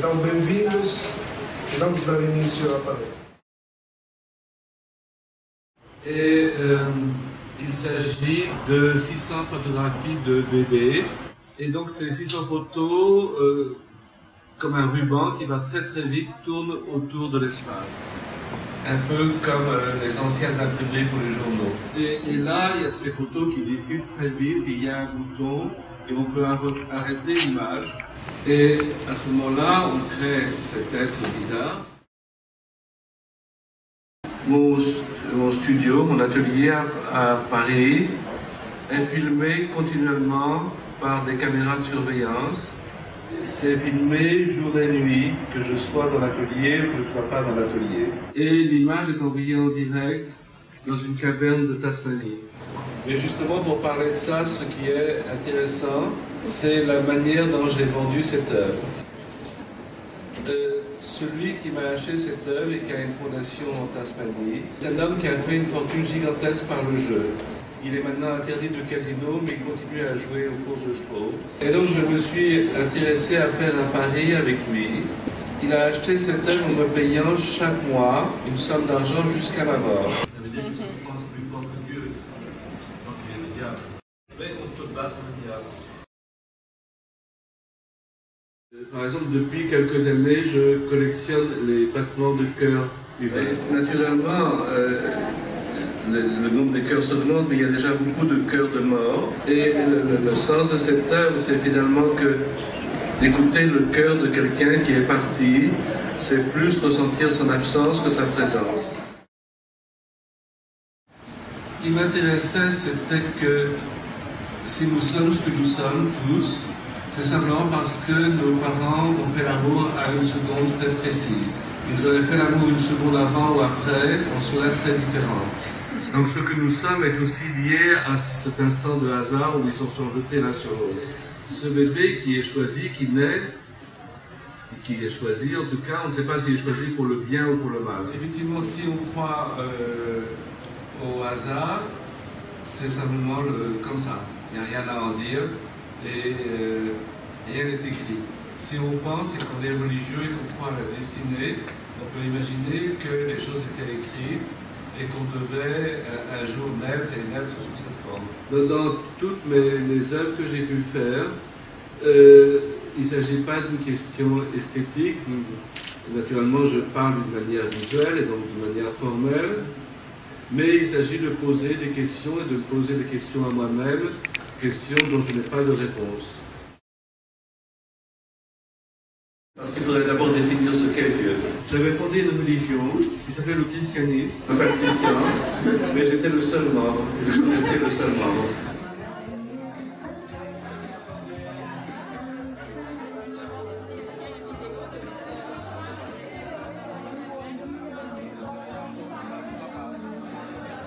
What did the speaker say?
Então, bem-vindos e vamos dar início à palestra. Il s'agit de 600 photographies de bébés. Et donc ces 600 photos, comme un ruban qui va très très vite, tourne autour de l'espace. Un peu comme les anciens imprimés pour les journaux. Et là, il y a ces photos qui défilent très vite, il y a un bouton et on peut arrêter l'image. Et à ce moment-là, on crée cet être bizarre. Mon studio, mon atelier à Paris est filmé continuellement par des caméras de surveillance. C'est filmé jour et nuit, que je sois dans l'atelier ou que je ne sois pas dans l'atelier. Et l'image est envoyée en direct dans une caverne de Tasmanie. Mais justement, pour parler de ça, ce qui est intéressant, c'est la manière dont j'ai vendu cette œuvre. Celui qui m'a acheté cette œuvre et qui a une fondation en Tasmanie, c'est un homme qui a fait une fortune gigantesque par le jeu. Il est maintenant interdit de casino, mais il continue à jouer aux courses de chevaux. Et donc je me suis intéressé à faire un pari avec lui. Il a acheté cette œuvre en me payant chaque mois une somme d'argent jusqu'à ma mort. Ça veut dire que si on pense plus fort que Dieu, donc il est le diable. Mais on peut battre le diable. Par exemple, depuis quelques années, je collectionne les battements de cœur humains. Naturellement, le nombre de cœurs s'augmente, mais il y a déjà beaucoup de cœurs de mort. Et le sens de cette œuvre, c'est finalement que d'écouter le cœur de quelqu'un qui est parti, c'est plus ressentir son absence que sa présence. Ce qui m'intéressait, c'était que si nous sommes ce que nous sommes tous, c'est simplement parce que nos parents ont fait l'amour à une seconde très précise. Ils auraient fait l'amour une seconde avant ou après, on serait très différents. Donc ce que nous sommes est aussi lié à cet instant de hasard où ils se sont jetés l'un sur l'autre. Ce bébé qui est choisi, qui naît, qui est choisi, en tout cas, on ne sait pas s'il est choisi pour le bien ou pour le mal. Effectivement, si on croit au hasard, c'est simplement comme ça. Il n'y a rien à en dire. Et rien n'est écrit. Si on pense et qu'on est religieux et qu'on croit à la destinée, on peut imaginer que les choses étaient écrites et qu'on devait un jour naître et naître sous cette forme. Dans toutes les œuvres que j'ai pu faire, il ne s'agit pas d'une question esthétique. Naturellement, je parle d'une manière visuelle et donc d'une manière formelle, mais il s'agit de poser des questions et de poser des questions à moi-même, questions dont je n'ai pas de réponse. Parce qu'il faudrait d'abord définir ce qu'est Dieu. J'avais fondé une religion qui s'appelait le christianisme. Je m'appelle Christian, mais j'étais le seul membre. Je suis resté le seul membre.